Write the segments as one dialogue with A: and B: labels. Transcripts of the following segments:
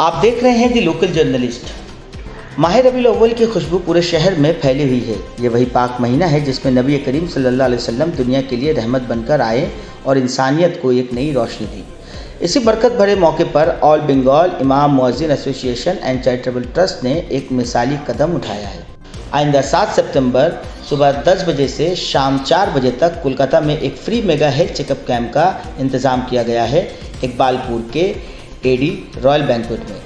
A: آپ دیکھ رہے ہیں دی لوکل جرنلسٹ۔ ماہ ربیع الاول کی خوشبو پورے شہر میں پھیلی ہوئی ہے۔ یہ وہی پاک مہینہ ہے جس میں نبی کریم صلی اللہ علیہ وسلم دنیا کے لیے رحمت بن کر آئے اور انسانیت کو ایک نئی روشنی دی۔ اسی برکت بھرے موقع پر آل بنگال امام مؤذن ایسوسی ایشن اینڈ چیریٹیبل ٹرسٹ نے ایک مثالی قدم اٹھایا ہے۔ آئندہ 7 ستمبر صبح 10 بجے سے شام 4 بجے تک کولکاتہ میں ایک free mega health check up camp کا انتظام کیا گیا ہے، اقبال پور کے AD رائل بینکویٹ میں۔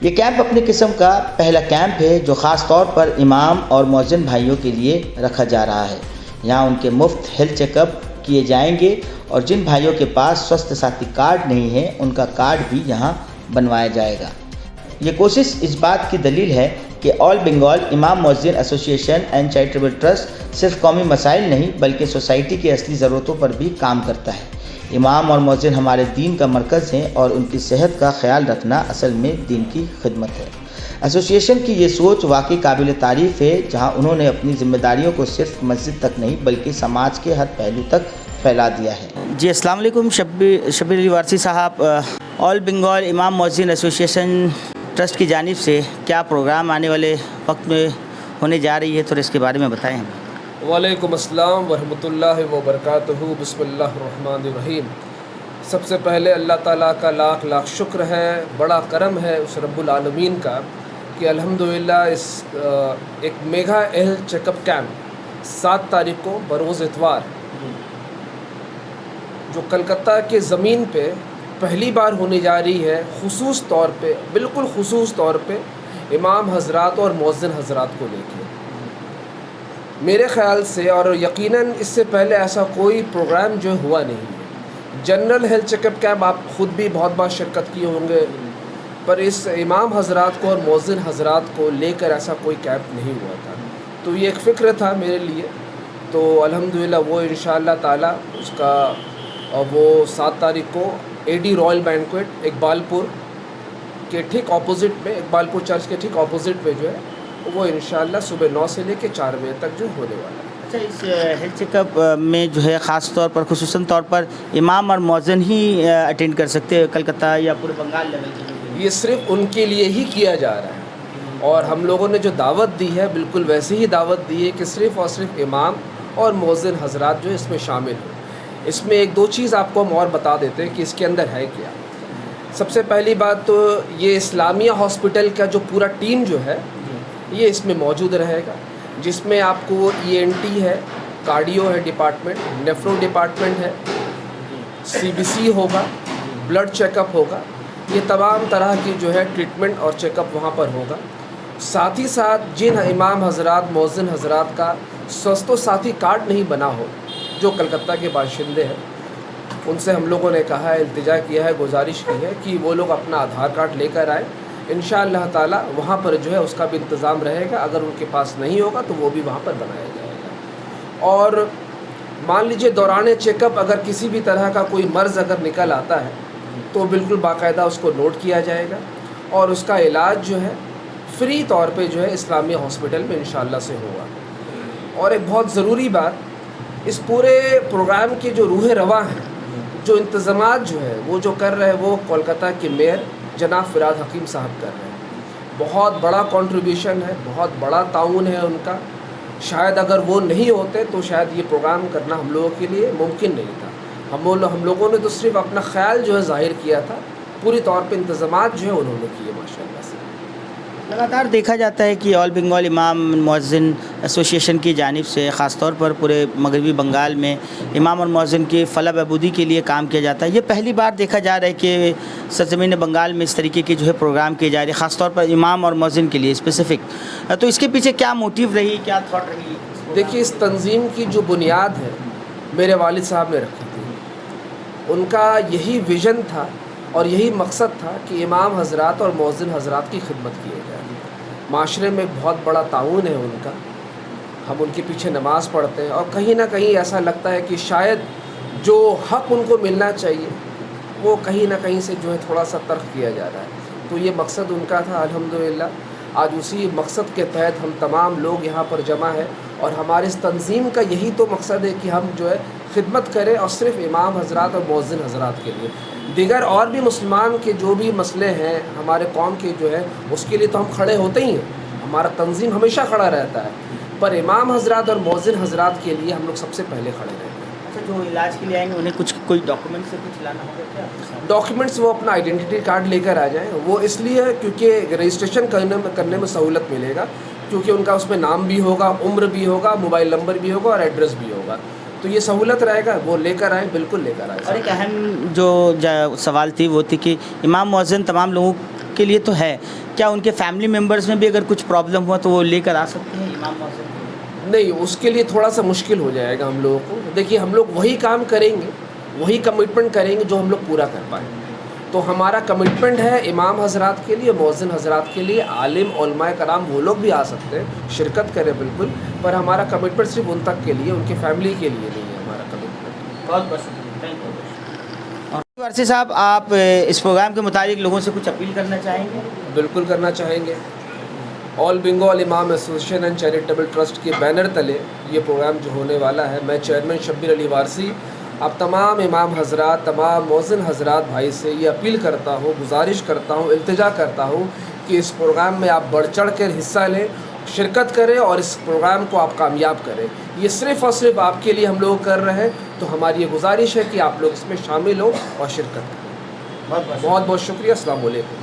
A: یہ کیمپ اپنی قسم کا پہلا کیمپ ہے جو خاص طور پر امام اور مؤذن بھائیوں کے لیے رکھا جا رہا ہے۔ یہاں ان کے مفت ہیلتھ چیک اپ کیے جائیں گے اور جن بھائیوں کے پاس سوستھ ساتھی کارڈ نہیں ہے ان کا کارڈ بھی یہاں بنوایا جائے گا۔ یہ کوشش اس بات کی دلیل ہے کہ آل بنگال امام مؤذن ایسوسی ایشن اینڈ چیریٹیبل ٹرسٹ صرف قومی مسائل نہیں بلکہ سوسائٹی کی اصلی ضرورتوں پر بھی کام کرتا ہے۔ امام اور مؤذن ہمارے دین کا مرکز ہیں اور ان کی صحت کا خیال رکھنا اصل میں دین کی خدمت ہے۔ ایسوسی ایشن کی یہ سوچ واقعی قابل تعریف ہے، جہاں انہوں نے اپنی ذمہ داریوں کو صرف مسجد تک نہیں بلکہ سماج کے ہر پہلو تک پھیلا دیا ہے۔ جی السلام علیکم شبیر علی وارثی صاحب، آل بنگال امام مؤذن ایسوسی ایشن ٹرسٹ کی جانب سے کیا پروگرام آنے والے وقت میں ہونے جا رہی ہے، تھوڑا اس کے بارے میں بتائیں ہمیں۔
B: وعلیکم السلام ورحمۃ اللہ وبرکاتہ۔ بسم اللہ الرحمن الرحیم۔ سب سے پہلے اللہ تعالیٰ کا لاکھ لاکھ شکر ہے، بڑا کرم ہے اس رب العالمین کا کہ الحمدللہ اس ایک mega health check up camp 7 تاریخ کو بروز اتوار جو کلکتہ کے زمین پہ پہلی بار ہونے جا رہی ہے، خصوص طور پہ بالکل خصوص طور پہ امام حضرات اور مؤذن حضرات کو لے کے میرے خیال سے، اور یقیناً اس سے پہلے ایسا کوئی پروگرام جو ہوا نہیں ہے۔ General health check up camp آپ خود بھی بہت بار شرکت کیے ہوں گے، پر اس امام حضرات کو اور مؤذن حضرات کو لے کر ایسا کوئی کیمپ نہیں ہوا تھا، تو یہ ایک فکر تھا میرے لیے۔ تو الحمدللہ وہ انشاءاللہ تعالی اس کا وہ 7 تاریخ کو AD رائل بینکویٹ اقبال پور کے ٹھیک اپوزٹ میں، اقبال پور چرچ کے ٹھیک اپوزٹ میں جو ہے وہ انشاءاللہ صبح 9 سے لے کے 4 بجے تک جو ہونے والا ہے۔
A: اچھا، اس ہیلتھ چیک اپ میں جو ہے خاص طور پر خصوصاً طور پر امام اور مؤذن ہی اٹینڈ کر سکتے ہیں کلکتہ یا پورے بنگال لیول کے؟
B: یہ صرف ان کے لیے ہی کیا جا رہا ہے، اور ہم لوگوں نے جو دعوت دی ہے بالکل ویسے ہی دعوت دی ہے کہ صرف اور صرف امام اور مؤذن حضرات جو اس میں شامل ہوں۔ اس میں ایک دو چیز آپ کو ہم اور بتا دیتے ہیں کہ اس کے اندر ہے کیا۔ سب سے پہلی بات تو یہ اسلامیہ ہاسپٹل کا جو پورا ٹیم جو ہے یہ اس میں موجود رہے گا، جس میں آپ کو ENT ہے، کارڈیو ہے ڈپارٹمنٹ، نیفرو ڈپارٹمنٹ ہے، CBC ہوگا، بلڈ چیک اپ ہوگا، یہ تمام طرح کی جو ہے ٹریٹمنٹ اور چیک اپ وہاں پر ہوگا۔ ساتھ ہی ساتھ جن امام حضرات مؤذن حضرات کا سوست و ساتھی کارڈ نہیں بنا ہو، جو کلکتہ کے باشندے ہیں، ان سے ہم لوگوں نے کہا ہے، التجا کیا ہے، گزارش کی ہے کہ وہ لوگ اپنا آدھار کارڈ لے کر آئیں۔ انشاءاللہ تعالی وہاں پر جو ہے اس کا بھی انتظام رہے گا، اگر ان کے پاس نہیں ہوگا تو وہ بھی وہاں پر بنایا جائے گا۔ اور مان لیجئے دوران چیک اپ اگر کسی بھی طرح کا کوئی مرض اگر نکل آتا ہے تو بالکل باقاعدہ اس کو نوٹ کیا جائے گا، اور اس کا علاج جو ہے فری طور پہ جو ہے اسلامیہ ہاسپٹل میں انشاءاللہ سے ہوگا۔ اور ایک بہت ضروری بات، اس پورے پروگرام کی جو روح رواں ہے، جو انتظامات جو ہے وہ جو کر رہے ہیں، وہ کولکتہ کے میئر جناب فراد حکیم صاحب کر رہے ہیں۔ بہت بڑا کنٹریبیوشن ہے، بہت بڑا تعاون ہے ان کا۔ شاید اگر وہ نہیں ہوتے تو شاید یہ پروگرام کرنا ہم لوگوں کے لیے ممکن نہیں تھا۔ ہم لوگوں نے تو صرف اپنا خیال جو ہے ظاہر کیا تھا، پوری طور پہ انتظامات جو ہے انہوں نے کیے ماشاءاللہ سے۔
A: لگاتار دیکھا جاتا ہے کہ آل بنگال امام مؤذن ایسوسی ایشن کی جانب سے خاص طور پر پورے مغربی بنگال میں امام اور مؤذن کی فلاح بہبودی کے لیے کام کیا جاتا ہے۔ یہ پہلی بار دیکھا جا رہا ہے کہ سرزمین بنگال میں اس طریقے کے جو ہے پروگرام کیے جا رہے ہیں، خاص طور پر امام اور مؤذن کے لیے اسپیسیفک۔ تو اس کے پیچھے کیا موٹیو رہی، کیا تھاٹ رہی؟
B: دیکھیے، اس تنظیم کی جو بنیاد ہے میرے والد صاحب نے رکھی تھی۔ ان کا یہی ویژن تھا اور یہی مقصد تھا کہ امام حضرات اور مؤذن حضرات کی خدمت کی جائے۔ معاشرے میں بہت بڑا تعاون ہے ان کا، ہم ان کے پیچھے نماز پڑھتے ہیں، اور کہیں نہ کہیں ایسا لگتا ہے کہ شاید جو حق ان کو ملنا چاہیے وہ کہیں نہ کہیں سے جو ہے تھوڑا سا ترک کیا جا رہا ہے۔ تو یہ مقصد ان کا تھا۔ الحمدللہ آج اسی مقصد کے تحت ہم تمام لوگ یہاں پر جمع ہیں، اور ہمارے اس تنظیم کا یہی تو مقصد ہے کہ ہم جو ہے خدمت کریں، اور صرف امام حضرات اور مؤذن حضرات کے لیے. دیگر اور بھی مسلمان کے جو بھی مسئلے ہیں ہمارے قوم کے جو ہے اس کے لیے تو ہم کھڑے ہوتے ہی ہیں، ہمارا تنظیم ہمیشہ کھڑا رہتا ہے، پر امام حضرات اور مؤذن حضرات کے لیے ہم لوگ سب سے پہلے کھڑے رہتے ہیں.
A: اچھا، جو علاج کے لیے آئیں گے انہیں کوئی ڈاکومنٹ سے کچھ لانا ہوگا کیا؟
B: ڈاکیومنٹس وہ اپنا آئیڈینٹی کارڈ لے کر آ جائیں. وہ اس لیے کیونکہ رجسٹریشن کرنے میں سہولت ملے گا، کیونکہ ان کا اس میں نام بھی ہوگا، عمر بھی ہوگا، موبائل نمبر بھی ہوگا اور ایڈریس بھی ہوگا، تو یہ سہولت رہے گا. وہ لے کر آئیں، بالکل لے کر آئیں.
A: اور ایک اہم جو سوال تھی وہ تھی کہ امام مؤذن تمام لوگوں کے لیے تو ہے، کیا ان کے فیملی ممبرز میں بھی اگر کچھ پرابلم ہوا تو وہ لے کر آ سکتے ہیں امام مؤذن؟
B: نہیں، اس کے لیے تھوڑا سا مشکل ہو جائے گا ہم لوگوں کو. دیکھیے، ہم لوگ وہی کام کریں گے، وہی کمٹمنٹ کریں گے جو ہم لوگ پورا کر پائیں. تو ہمارا کمٹمنٹ ہے امام حضرات کے لیے، مؤذن حضرات کے لیے. عالم علماء کرام وہ لوگ بھی آ سکتے ہیں، شرکت کریں بالکل، پر ہمارا کمٹمنٹ صرف ان تک کے لیے، ان کی فیملی کے لیے نہیں ہے ہمارا کمٹمنٹ.
A: بہت بہت شکریہ، تھینک یو. وارثی صاحب، آپ اس پروگرام کے متعلق لوگوں سے کچھ اپیل کرنا چاہیں گے؟
B: بالکل کرنا چاہیں گے. آل بنگال امام ایسوسیشن اینڈ چیریٹیبل ٹرسٹ کے بینر تلے یہ پروگرام جو ہونے والا ہے، میں چیئرمین شبیر علی وارثی اب تمام امام حضرات، تمام مؤذن حضرات بھائی سے یہ اپیل کرتا ہوں، گزارش کرتا ہوں، التجا کرتا ہوں کہ اس پروگرام میں آپ بڑھ چڑھ کر حصہ لیں، شرکت کریں اور اس پروگرام کو آپ کامیاب کریں. یہ صرف اور صرف آپ کے لیے ہم لوگ کر رہے ہیں، تو ہماری یہ گزارش ہے کہ آپ لوگ اس میں شامل ہوں اور شرکت کریں. بہت بہت شکریہ. السلام علیکم.